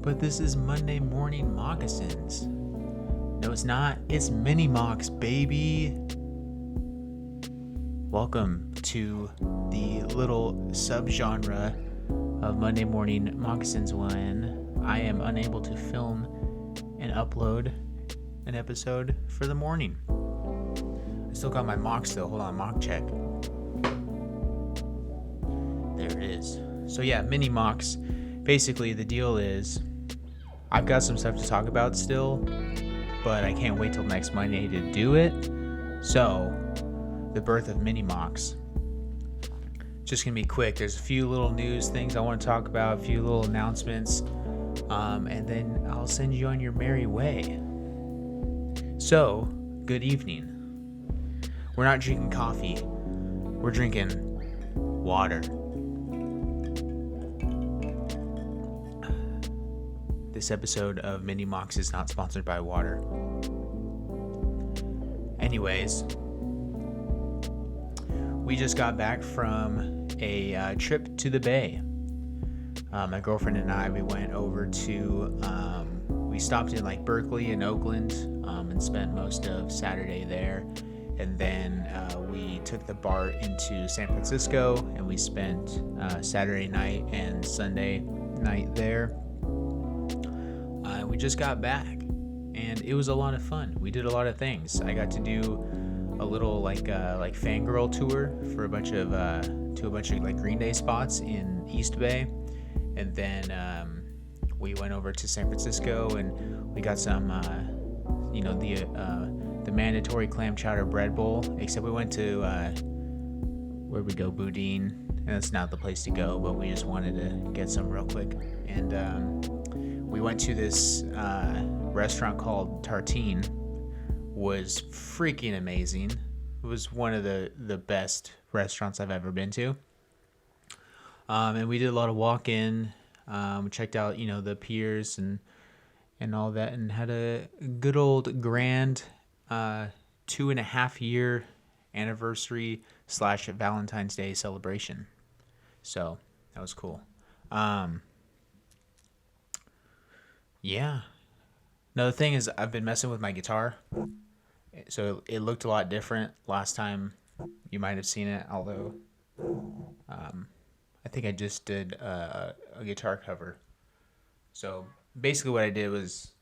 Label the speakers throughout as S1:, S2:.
S1: But this is Monday Morning Moccasins. No, it's not. It's Mini Mocs, baby. Welcome to the little subgenre of Monday Morning Moccasins when I am unable to film and upload an episode for the morning. I still got my Mocs though. Hold on, mock check. There it is. So yeah, Mini Mocs. Basically, the deal is I've got some stuff to talk about still, but I can't wait till next Monday to do it. So, the birth of Mini Mocs. Just gonna be quick. There's a few little news things I want to talk about, a few little announcements, and then I'll send you on your merry way. So, good evening. We're not drinking coffee. We're drinking water. This episode of Mini Mocs is not sponsored by water. Anyways, we just got back from a trip to the Bay. My girlfriend and I, we went over to, we stopped in like Berkeley and Oakland and spent most of Saturday there. And then we took the BART into San Francisco and we spent Saturday night and Sunday night there. We just got back and it was a lot of fun. We did a lot of things. I got to do a little like fangirl tour for a bunch of like Green Day spots in East Bay, and then we went over to San Francisco and we got some the mandatory clam chowder bread bowl, except we went to where'd we go, Boudin, and that's not the place to go, but we just wanted to get some real quick. And we went to this restaurant called Tartine. Was freaking amazing. It was one of the best restaurants I've ever been to. And we did a lot of walk-in. We checked out, the piers and all that, and had a good old grand 2.5 year anniversary / Valentine's Day celebration. So that was cool. Yeah. Another thing is I've been messing with my guitar. So it looked a lot different last time. You might have seen it, although I think I just did a guitar cover. So basically what I did was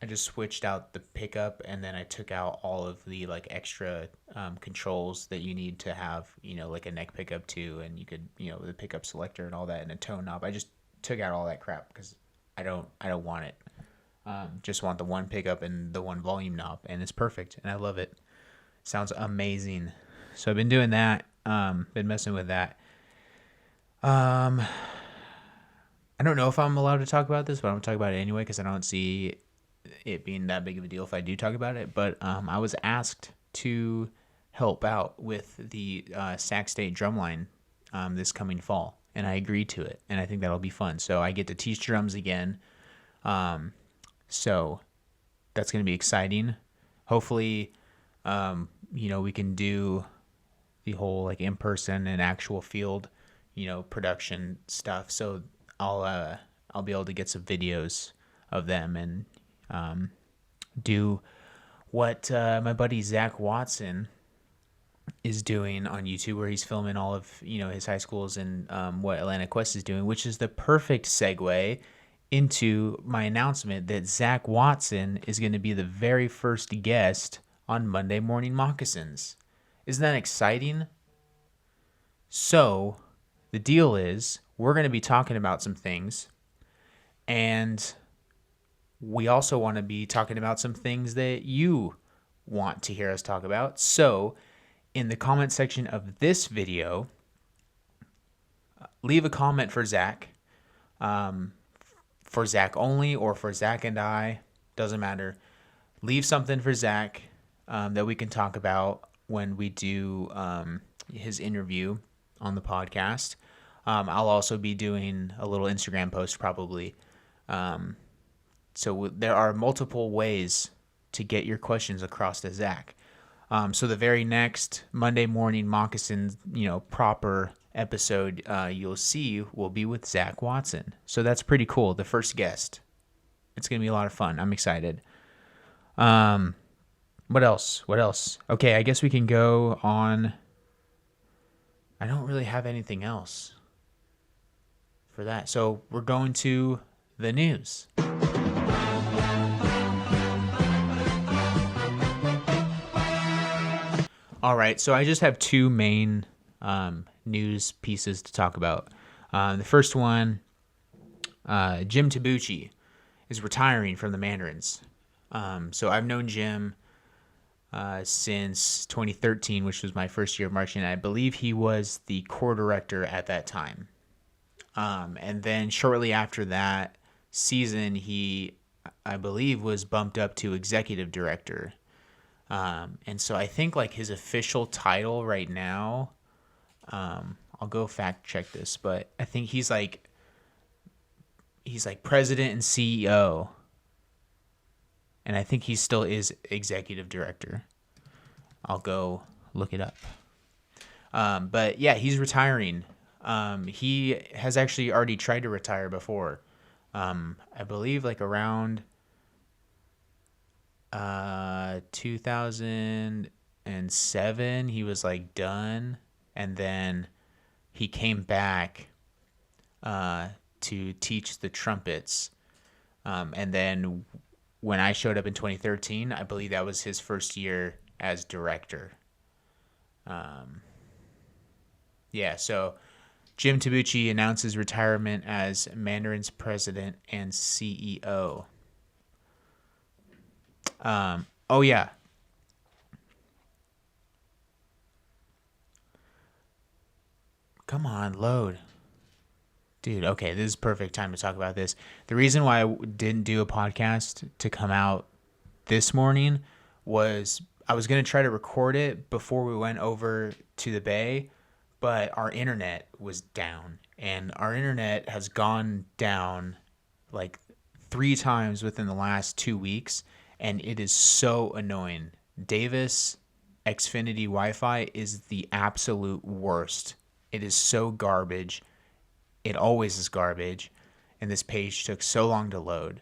S1: I just switched out the pickup and then I took out all of the like extra controls that you need to have, like a neck pickup too, and you could, the pickup selector and all that, and a tone knob. I just took out all that crap because I don't want it. Just want the one pickup and the one volume knob, and it's perfect, and I love it. Sounds amazing. So I've been doing that. Been messing with that. I don't know if I'm allowed to talk about this, but I'm gonna talk about it anyway because I don't see it being that big of a deal if I do talk about it. But I was asked to help out with the Sac State drumline this coming fall, and I agreed to it, and I think that'll be fun. So I get to teach drums again. So that's going to be exciting. Hopefully, we can do the whole like in-person and actual field, production stuff. So I'll be able to get some videos of them and do what my buddy Zach Watson is doing on YouTube, where he's filming all of his high schools and what Atlantic Quest is doing, which is the perfect segue into my announcement that Zach Watson is going to be the very first guest on Monday Morning Moccasins. Isn't that exciting? So the deal is we're going to be talking about some things, and we also want to be talking about some things that you want to hear us talk about. So in the comment section of this video, leave a comment for Zach. For Zach only or for Zach and I, doesn't matter. Leave something for Zach that we can talk about when we do his interview on the podcast. I'll also be doing a little Instagram post probably. So there are multiple ways to get your questions across to Zach. So the very next Monday Morning Moccasins, proper episode you'll see will be with Zach Watson. So that's pretty cool. The first guest it's gonna be a lot of fun. I'm excited. What else? Okay, I guess we can go on. I don't really have anything else for that. So we're going to the news. All right, so I just have two main news pieces to talk about. The first one, Jim Tabuchi is retiring from the Mandarins. So I've known Jim since 2013, which was my first year of marching. I believe he was the corps director at that time. And then shortly after that season, he, I believe, was bumped up to executive director. And so I think like his official title right now, I'll go fact check this, but I think he's like president and CEO. And I think he still is executive director. I'll go look it up. But yeah, he's retiring. He has actually already tried to retire before. I believe like around 2007, he was like done, and then he came back to teach the trumpets. And then when I showed up in 2013, I believe that was his first year as director. Yeah, so Jim Tabuchi announces retirement as Mandarin's president and CEO. Oh yeah. Come on, load. Dude, okay, this is perfect time to talk about this. The reason why I didn't do a podcast to come out this morning was I was going to try to record it before we went over to the Bay, but our internet was down. And our internet has gone down like 3 times within the last 2 weeks, and it is so annoying. Davis Xfinity Wi-Fi is the absolute worst. It is so garbage. It always is garbage, and this page took so long to load.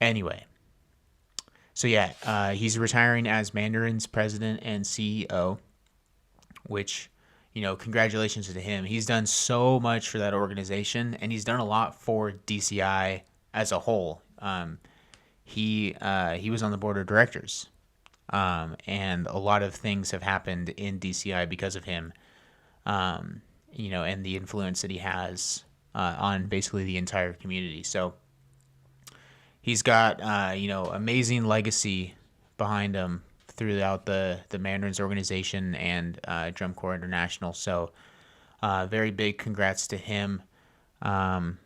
S1: Anyway, so yeah, he's retiring as Mandarin's president and CEO, which, you know, congratulations to him. He's done so much for that organization, and he's done a lot for DCI as a whole. He was on the board of directors, and a lot of things have happened in DCI because of him. You know, and the influence that he has on basically the entire community. So he's got, you know, amazing legacy behind him throughout the Mandarins organization and Drum Corps International. So very big congrats to him. It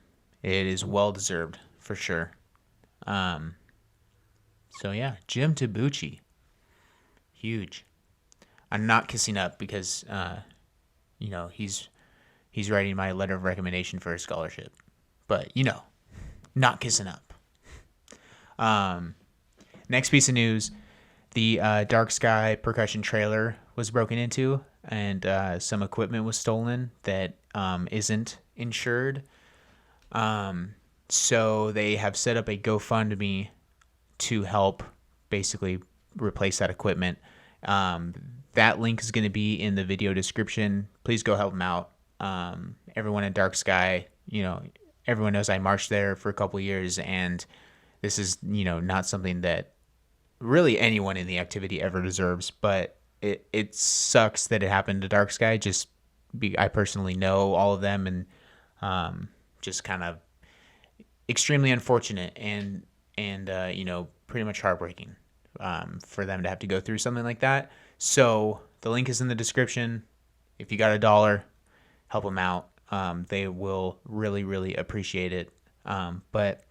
S1: is well-deserved for sure. So yeah, Jim Tabuchi, huge. I'm not kissing up because, you know, he's writing my letter of recommendation for a scholarship. But, you know, not kissing up. Next piece of news, the Dark Sky percussion trailer was broken into, and some equipment was stolen that isn't insured. So they have set up a GoFundMe to help basically replace that equipment. That link is going to be in the video description. Please go help them out. Everyone at Dark Sky, you know, everyone knows I marched there for a couple of years, and this is, you know, not something that really anyone in the activity ever deserves, but it sucks that it happened to Dark Sky. I personally know all of them, and just kind of extremely unfortunate and you know, pretty much heartbreaking for them to have to go through something like that. So the link is in the description. If you got $1, help them out. They will really, really appreciate it. But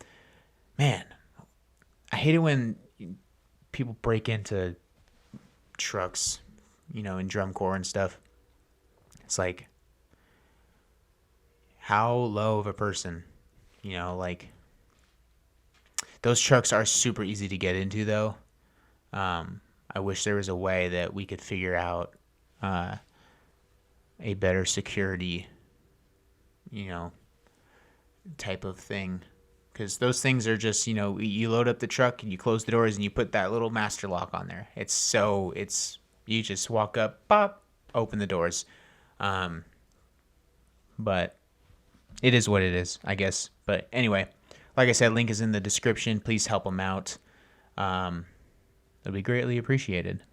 S1: man, I hate it when people break into trucks, you know, in drum corps and stuff. It's like, how low of a person, you know, like, those trucks are super easy to get into though. I wish there was a way that we could figure out a better security, you know, type of thing, because those things are just, you load up the truck and you close the doors and you put that little master lock on there. You just walk up, pop, open the doors. But it is what it is, I guess. But anyway, like I said, link is in the description. Please help them out. It'll be greatly appreciated.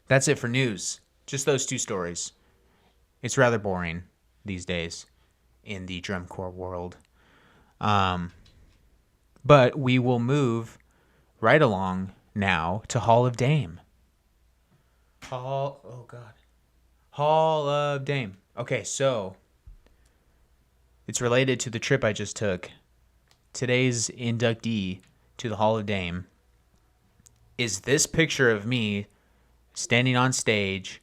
S1: That's it for news. Just those two stories. It's rather boring these days in the drumcore world. But we will move right along now to Hall of Dame. Hall of Dame. Okay, so it's related to the trip I just took. Today's inductee to the Hall of Dame is this picture of me standing on stage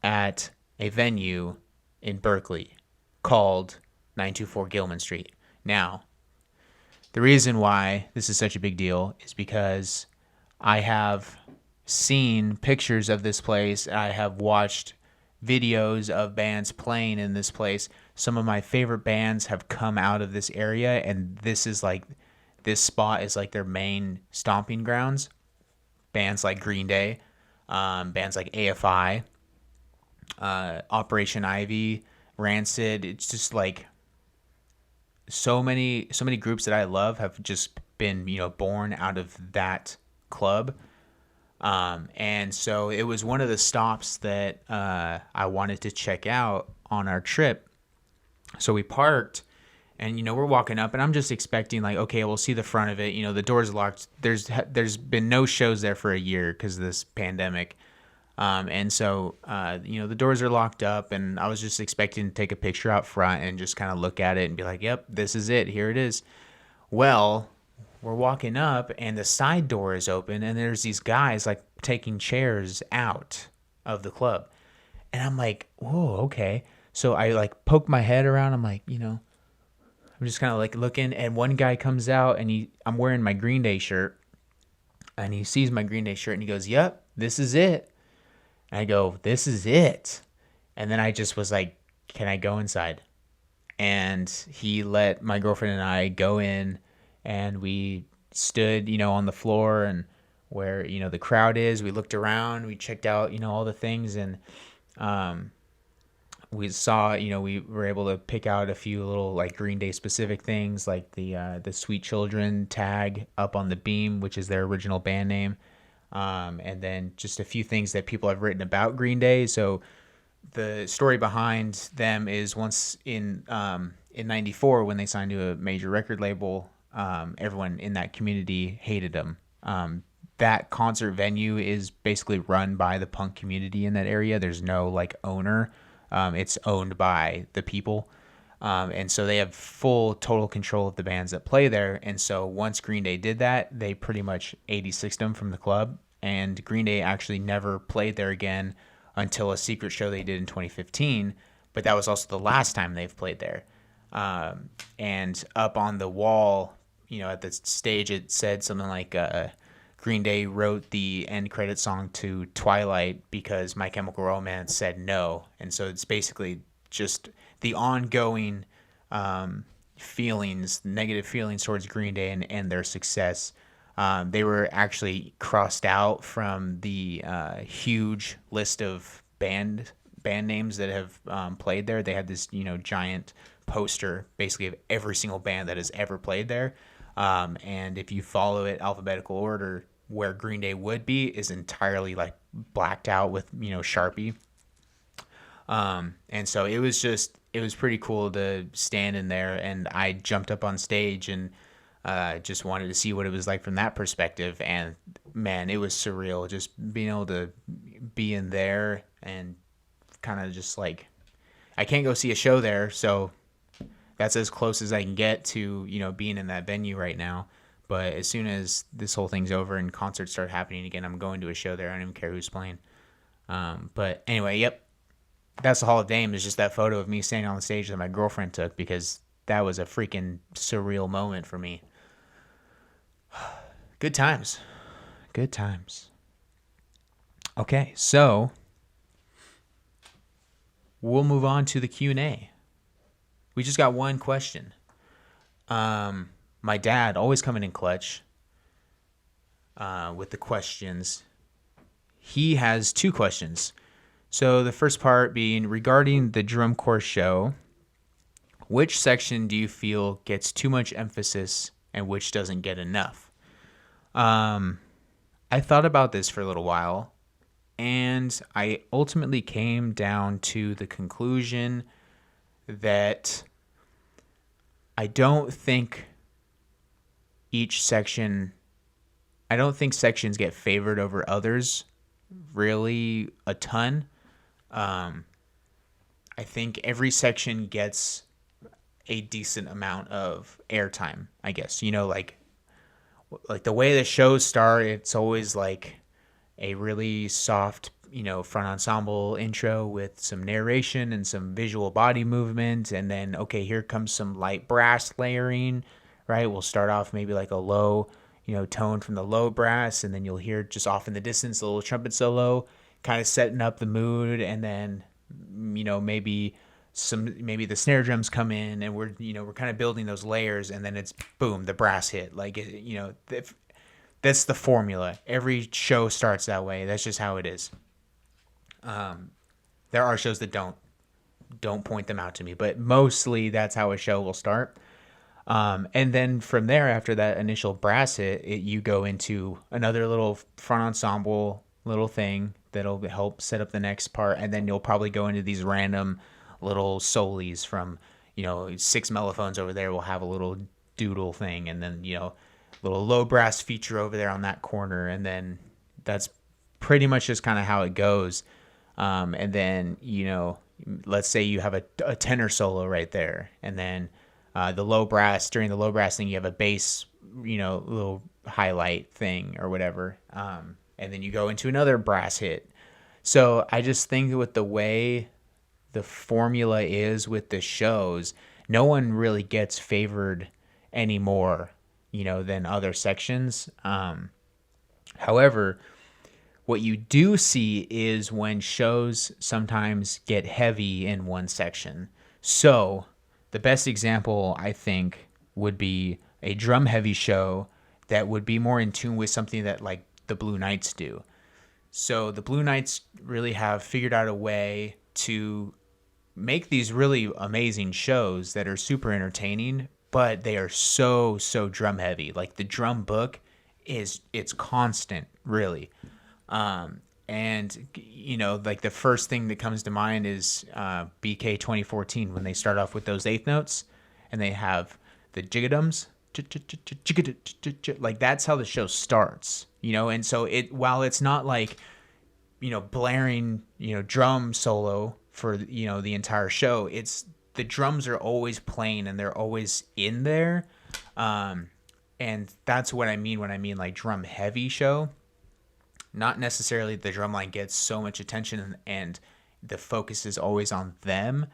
S1: at a venue in Berkeley called 924 Gilman Street. Now, the reason why this is such a big deal is because I have seen pictures of this place. I have watched videos of bands playing in this place. Some of my favorite bands have come out of this area, and this spot is like their main stomping grounds. Bands like Green Day, bands like AFI, Operation Ivy, Rancid. It's just like so many groups that I love have just been, born out of that club. And so it was one of the stops that I wanted to check out on our trip. So we parked, and we're walking up, and I'm just expecting like, okay, we'll see the front of it. The door's locked. There's been no shows there for a year because of this pandemic. And so the doors are locked up, and I was just expecting to take a picture out front and just kind of look at it and be like, yep, this is it. Here it is. Well, we're walking up, and the side door is open, and there's these guys like taking chairs out of the club. And I'm like, whoa, okay. So I like poke my head around. I'm like, I'm just kind of like looking, and one guy comes out, and I'm wearing my Green Day shirt, and he sees my Green Day shirt, and he goes, yep, this is it. And I go, this is it. And then I just was like, can I go inside? And he let my girlfriend and I go in, and we stood, on the floor and where, the crowd is. We looked around, we checked out, all the things, and we saw, we were able to pick out a few little like Green Day specific things, like the Sweet Children tag up on the beam, which is their original band name. And then just a few things that people have written about Green Day. So the story behind them is once in '94, when they signed to a major record label, everyone in that community hated them. That concert venue is basically run by the punk community in that area. There's no like owner. It's owned by the people. And so they have full total control of the bands that play there. And so once Green Day did that, they pretty much 86'd them from the club. And Green Day actually never played there again until a secret show they did in 2015. But that was also the last time they've played there. And up on the wall, at the stage, it said something like Green Day wrote the end credit song to Twilight because My Chemical Romance said no. And so it's basically just the ongoing negative feelings towards Green Day and their success. They were actually crossed out from the huge list of band names that have played there. They had this, giant poster basically of every single band that has ever played there. And if you follow it alphabetical order, where Green Day would be is entirely like blacked out with, Sharpie. And so it was pretty cool to stand in there, and I jumped up on stage and just wanted to see what it was like from that perspective. And man, it was surreal just being able to be in there and kind of just like, I can't go see a show there, so that's as close as I can get to, being in that venue right now. But as soon as this whole thing's over and concerts start happening again, I'm going to a show there. I don't even care who's playing. But anyway, yep. That's the Hall of Dame. Is just that photo of me standing on the stage that my girlfriend took, because that was a freaking surreal moment for me. Good times. Good times. Okay, so we'll move on to the Q&A. We just got one question. My dad always coming in clutch with the questions. He has two questions. So the first part being regarding the drum corps show, which section do you feel gets too much emphasis and which doesn't get enough? I thought about this for a little while, and I ultimately came down to the conclusion that I don't think I don't think sections get favored over others really a ton. I think every section gets a decent amount of airtime, I guess. Like the way the shows start, it's always like a really soft, front ensemble intro with some narration and some visual body movement. And then, okay, here comes some light brass layering, right? We'll start off maybe like a low, tone from the low brass. And then you'll hear just off in the distance a little trumpet solo, kind of setting up the mood. And then, maybe the snare drums come in and we're kind of building those layers. And then it's boom, the brass hit. Like, that's the formula. Every show starts that way. That's just how it is. There are shows that don't point them out to me, but mostly that's how a show will start. And then from there, after that initial brass hit, you go into another little front ensemble little thing that'll help set up the next part, and then you'll probably go into these random little solis from 6 mellophones over there will have a little doodle thing, and then little low brass feature over there on that corner, and then that's pretty much just kind of how it goes. And then let's say you have a tenor solo right there, and then during the low brass thing you have a bass little highlight thing or whatever, and then you go into another brass hit. So I just think with the way the formula is with the shows, no one really gets favored anymore than other sections. However, what you do see is when shows sometimes get heavy in one section. So the best example, I think, would be a drum heavy show that would be more in tune with something that like the Blue Knights do. So the Blue Knights really have figured out a way to make these really amazing shows that are super entertaining, but they are so drum heavy. Like the drum book it's constant, really. And like the first thing that comes to mind is BK 2014 when they start off with those eighth notes and they have the jigadums, like that's how the show starts, and so while it's not like blaring drum solo for the entire show, it's the drums are always playing and they're always in there, and that's what I mean when I mean like drum heavy show. Not necessarily the drum line gets so much attention and the focus is always on them.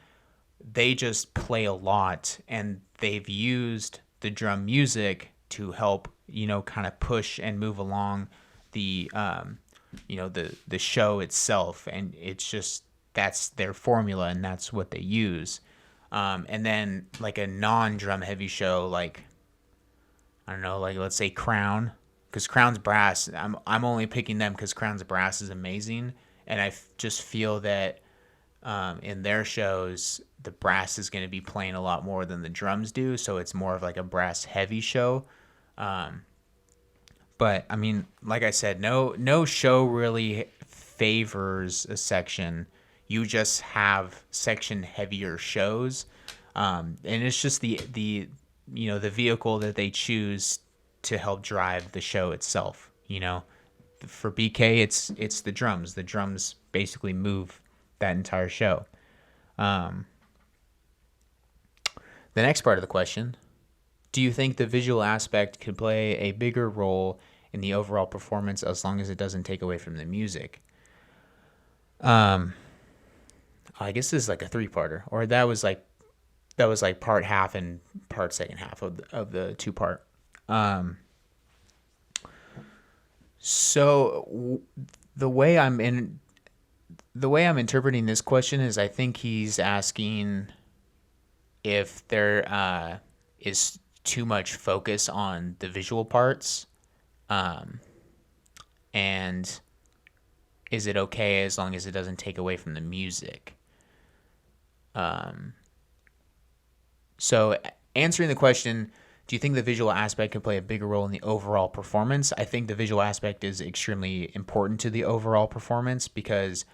S1: They just play a lot, and they've used the drum music to help kind of push and move along the the show itself, and it's just that's their formula and that's what they use. And then like a non-drum heavy show, like I don't know, like let's say Crown, because Crown's brass, I'm only picking them because Crown's brass is amazing, and I just feel that in their shows the brass is going to be playing a lot more than the drums do, so it's more of like a brass heavy show. But I mean, like I said, no show really favors a section. You just have section heavier shows, and it's just the vehicle that they choose to help drive the show itself. For BK, it's the drums. The drums basically move that entire show. The next part of the question: do you think the visual aspect could play a bigger role in the overall performance as long as it doesn't take away from the music? I guess this is like a three-parter, or that was like part half and part second half of the two-part. So the way I'm interpreting this question is I think he's asking if there is too much focus on the visual parts? And is it okay as long as it doesn't take away from the music? So answering the question, do you think the visual aspect could play a bigger role in the overall performance? I think the visual aspect is extremely important to the overall performance, because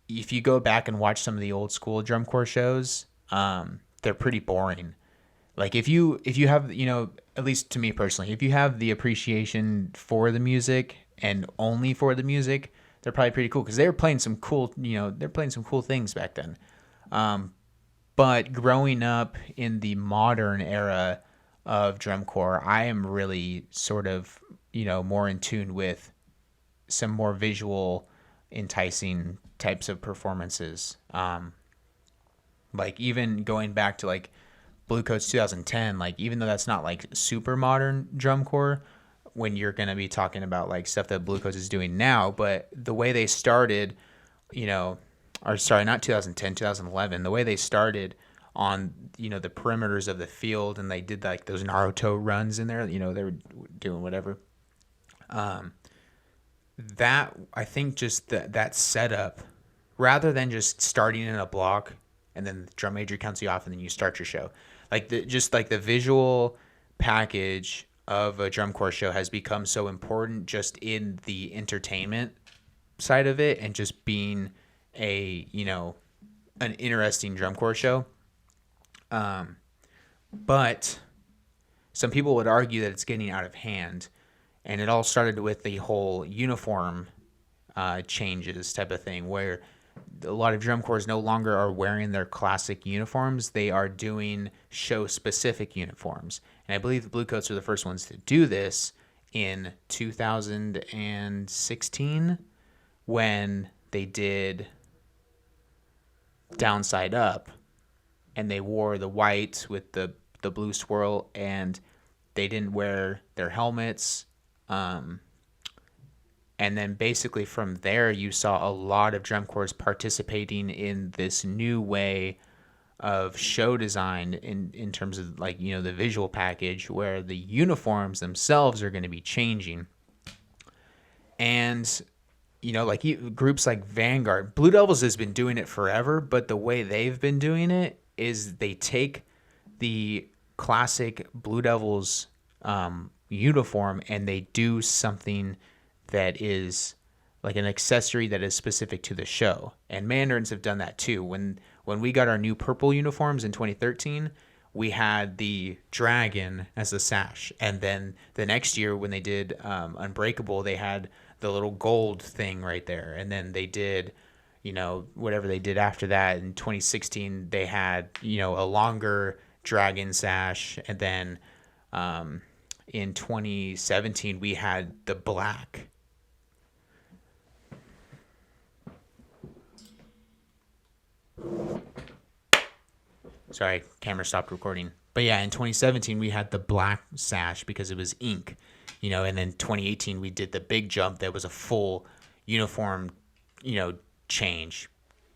S1: if you go back and watch some of the old school drum corps shows, they're pretty boring. Like if you have, at least to me personally, if you have the appreciation for the music and only for the music, they're probably pretty cool, because they were playing some cool, they're playing some cool things back then. But growing up in the modern era of drum corps, I am really sort of, more in tune with some more visual, enticing types of performances. Like even going back to like Blue Coats 2010, like even though that's not like super modern drum corps, when you're going to be talking about like stuff that Blue Coats is doing now, but the way they started, or sorry, not 2010, 2011, the way they started on, the perimeters of the field, and they did like those Naruto runs in there, they were doing whatever. That, I think just that setup, rather than just starting in a block and then the drum major counts you off and then you start your show, like just like the visual package of a drum corps show has become so important just in the entertainment side of it, and just being a, an interesting drum corps show. But some people would argue that it's getting out of hand, and it all started with the whole uniform changes type of thing, where a lot of drum corps no longer are wearing their classic uniforms. They are doing show-specific uniforms. And I believe the Blue Coats were the first ones to do this in 2016 when they did Downside Up, and they wore the white with the blue swirl, and they didn't wear their helmets. And then basically from there, you saw a lot of drum corps participating in this new way of show design in terms of like, the visual package, where the uniforms themselves are going to be changing. And, like groups like Vanguard, Blue Devils has been doing it forever, but the way they've been doing it is they take the classic Blue Devils uniform and they do something that is like an accessory that is specific to the show. And Mandarins have done that too. When we got our new purple uniforms in 2013, we had the dragon as a sash. And then the next year when they did Unbreakable, they had the little gold thing right there. And then they did, whatever they did after that. In 2016, they had, a longer dragon sash. And then in 2017, we had the black. Sorry, camera stopped recording. But yeah, in 2017, we had the black sash because it was ink, and then 2018, we did the big jump that was a full uniform, change.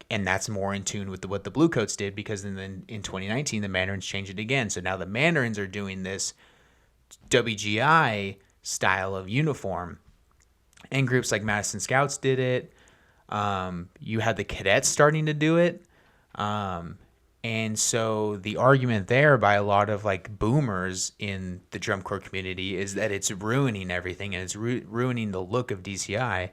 S1: And that's more in tune with what the Blue Coats did, because then in 2019, the Mandarins changed it again. So now the Mandarins are doing this WGI style of uniform. And groups like Madison Scouts did it. You had the cadets starting to do it. And so the argument there by a lot of like boomers in the drum corps community is that it's ruining everything, and it's ruining the look of DCI.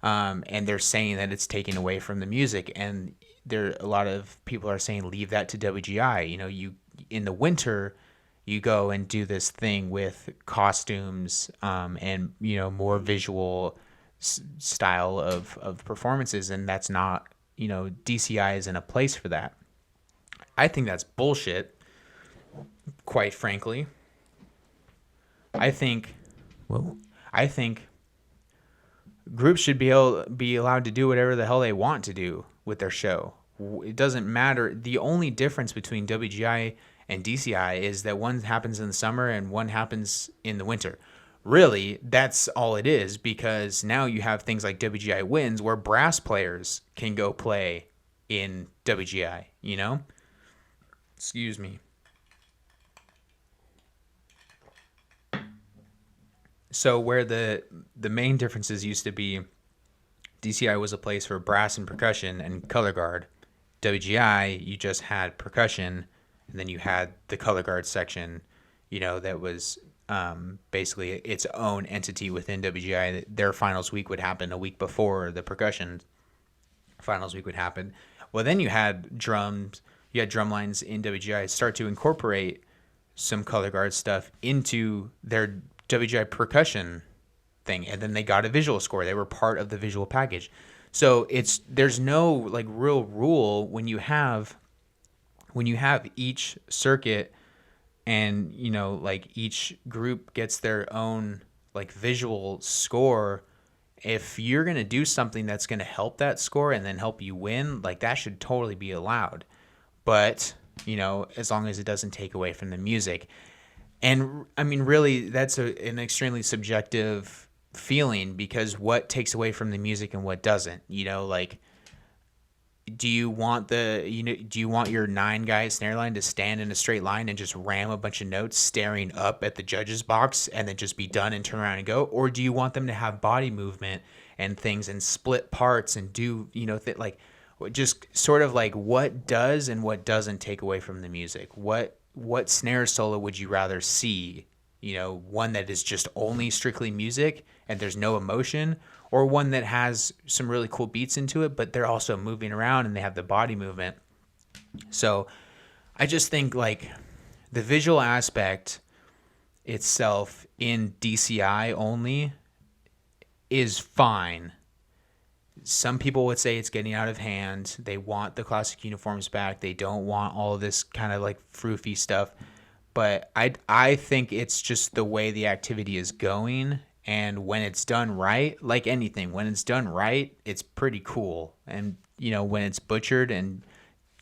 S1: And they're saying that it's taking away from the music. And a lot of people are saying leave that to WGI. You in the winter, you go and do this thing with costumes and more visual style of performances, and that's not, DCI isn't a place for that. I think that's bullshit, quite frankly. I think groups should be allowed to do whatever the hell they want to do with their show. It doesn't matter. The only difference between WGI and DCI is that one happens in the summer and one happens in the winter. Really, that's all it is, because now you have things like WGI Wins where brass players can go play in WGI, Excuse me. So where the main differences used to be, DCI was a place for brass and percussion and color guard. WGI, you just had percussion, and then you had the color guard section, that was basically its own entity within WGI. Their finals week would happen a week before the percussion finals week would happen. Well, then you had drums, you had drum lines in WGI start to incorporate some color guard stuff into their WGI percussion thing, and then they got a visual score. They were part of the visual package. So there's no like real rule when you have each circuit, and like each group gets their own like visual score. If you're going to do something that's going to help that score and then help you win, like that should totally be allowed. But, as long as it doesn't take away from the music. And I mean, really, that's an extremely subjective feeling, because what takes away from the music and what doesn't, like, do you want your 9-guy snare line to stand in a straight line and just ram a bunch of notes staring up at the judge's box and then just be done and turn around and go? Or do you want them to have body movement and things and split parts and do, like just sort of like what does and what doesn't take away from the music? What snare solo would you rather see? One that is just only strictly music and there's no emotion, or one that has some really cool beats into it, but they're also moving around and they have the body movement. So I just think like the visual aspect itself in DCI only is fine. Some people would say it's getting out of hand. They want the classic uniforms back. They don't want all of this kind of like froofy stuff. But I think it's just the way the activity is going. And when it's done right, like anything, when it's done right, it's pretty cool. And, when it's butchered and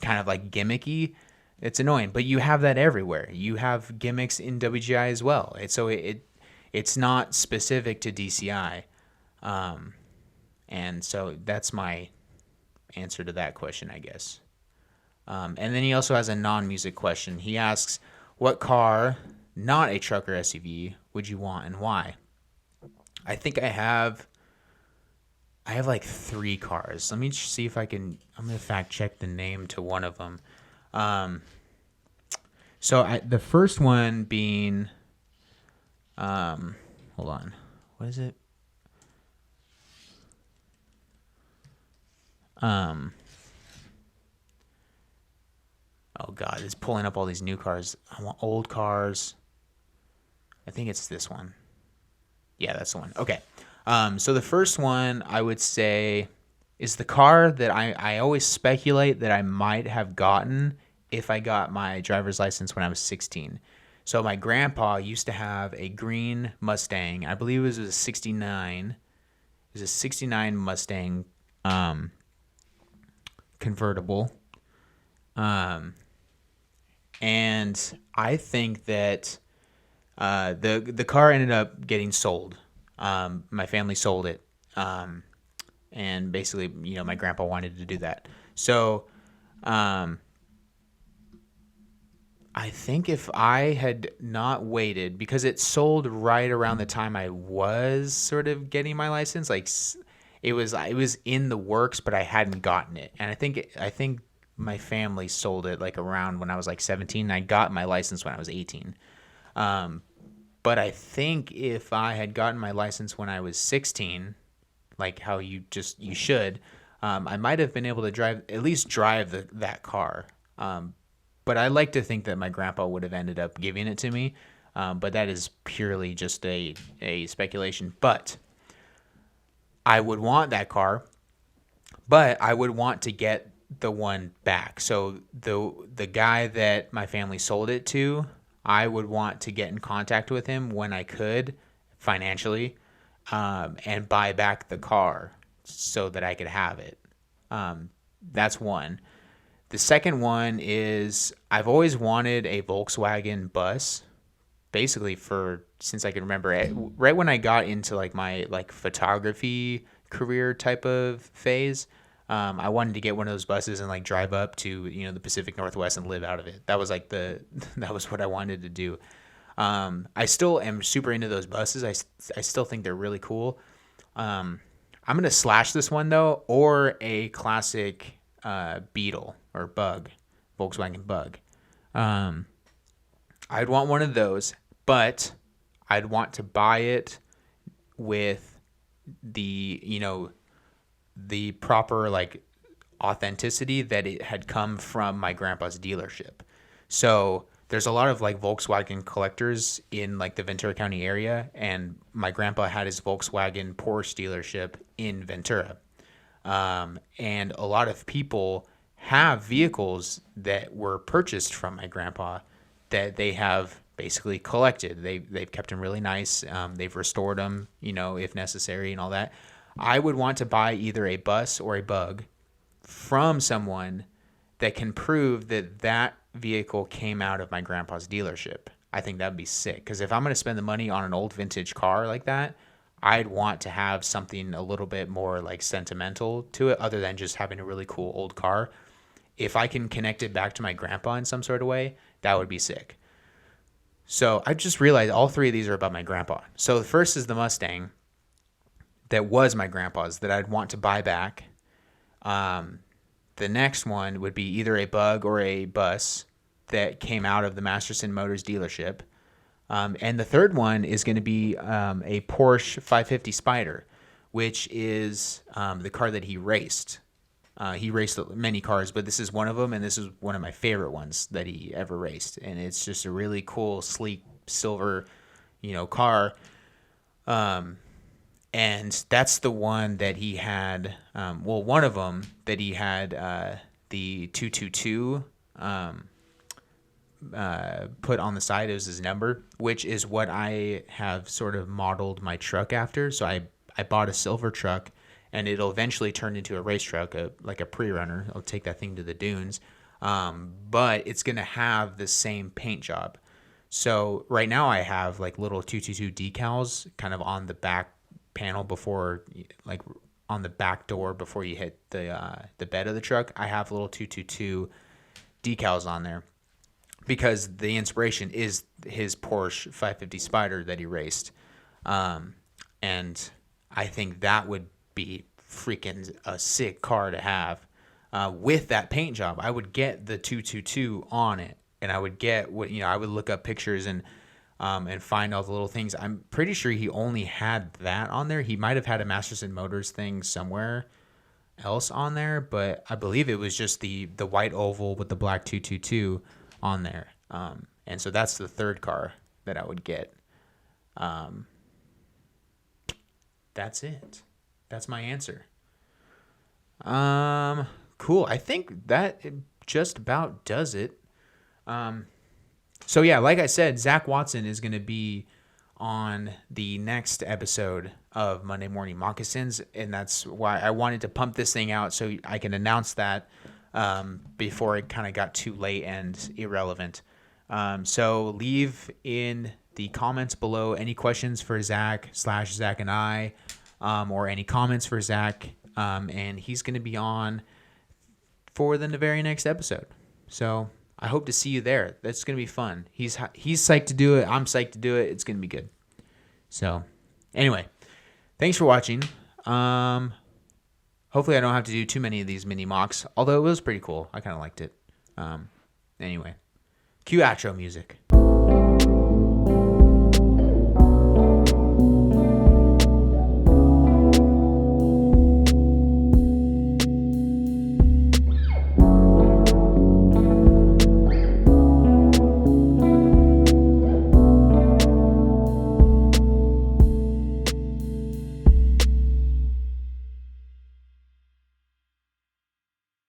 S1: kind of like gimmicky, it's annoying. But you have that everywhere. You have gimmicks in WGI as well. It's not specific to DCI. And so that's my answer to that question, I guess. And then he also has a non-music question. He asks, what car, not a truck or SUV, would you want and why? I think I have like 3 cars. Let me just see if I'm going to fact check the name to one of them. So the first one being, hold on, what is it? Oh God, it's pulling up all these new cars. I want old cars. I think it's this one. Yeah, that's the one. Okay. So the first one I would say is the car that I always speculate that I might have gotten if I got my driver's license when I was 16. So my grandpa used to have a green Mustang. I believe it was a 69. It was a 69 Mustang convertible. And I think that the car ended up getting sold. My family sold it. And basically, my grandpa wanted to do that. So I think if I had not waited, because it sold right around the time I was sort of getting my license, like it was in the works, but I hadn't gotten it. And I think my family sold it like around when I was like 17. And I got my license when I was 18. But I think if I had gotten my license when I was 16, like how you should, I might have been able to at least drive that car. But I like to think that my grandpa would have ended up giving it to me. But that is purely just a speculation. But I would want that car, but I would want to get the one back. So the guy that my family sold it to, I would want to get in contact with him when I could financially, and buy back the car so that I could have it. That's one. The second one is I've always wanted a Volkswagen bus, basically since I can remember it. Right when I got into like my like photography career type of phase, I wanted to get one of those buses and like drive up to the Pacific Northwest and live out of it. That was like that was what I wanted to do. I still am super into those buses. I still think they're really cool. I'm going to slash this one, though, or a classic Beetle or Bug, Volkswagen Bug. I'd want one of those, but I'd want to buy it with the proper like authenticity that it had come from my grandpa's dealership. So there's a lot of like Volkswagen collectors in like the Ventura County area, and my grandpa had his Volkswagen Porsche dealership in Ventura. And a lot of people have vehicles that were purchased from my grandpa that they have basically collected. They've kept them really nice. They've restored them, if necessary and all that. I would want to buy either a bus or a bug from someone that can prove that that vehicle came out of my grandpa's dealership. I think that'd be sick. Because if I'm going to spend the money on an old vintage car like that, I'd want to have something a little bit more like sentimental to it, other than just having a really cool old car. If I can connect it back to my grandpa in some sort of way, that would be sick. So I just realized all three of these are about my grandpa. So the first is the Mustang that was my grandpa's that I'd want to buy back. The next one would be either a bug or a bus that came out of the Masterson Motors dealership. And the third one is going to be a Porsche 550 Spider, which is the car that he raced. He raced many cars, but this is one of them, and this is one of my favorite ones that he ever raced. And it's just a really cool, sleek, silver, car. And that's the one that he had, one of them that he had the 222 put on the side as his number, which is what I have sort of modeled my truck after. So I bought a silver truck, and it'll eventually turn into a race truck, like a pre-runner. I'll take that thing to the dunes. But it's going to have the same paint job. So right now I have like little 222 decals kind of on the back panel before, like on the back door before you hit the bed of the truck. I have little 222 decals on there because the inspiration is his Porsche 550 Spider that he raced. And I think that would be freaking a sick car to have with that paint job. I would get the 222 on it, and I would get I would look up pictures and find all the little things. I'm pretty sure he only had that on there. He might have had a Masterson Motors thing somewhere else on there, but I believe it was just the white oval with the black 222 on there. And so that's the third car that I would get. That's it. That's my answer. Cool. I think that just about does it. So yeah, like I said, Zach Watson is going to be on the next episode of Monday Morning Moccasins, and that's why I wanted to pump this thing out so I can announce that before it kind of got too late and irrelevant. So leave in the comments below any questions for Zach/Zach and I, or any comments for Zach, and he's going to be on for the very next episode. So I hope to see you there. That's going to be fun. He's psyched to do it. I'm psyched to do it. It's going to be good. So anyway, thanks for watching. Hopefully I don't have to do too many of these mini mocks, although it was pretty cool. I kind of liked it. Anyway, cue outro music.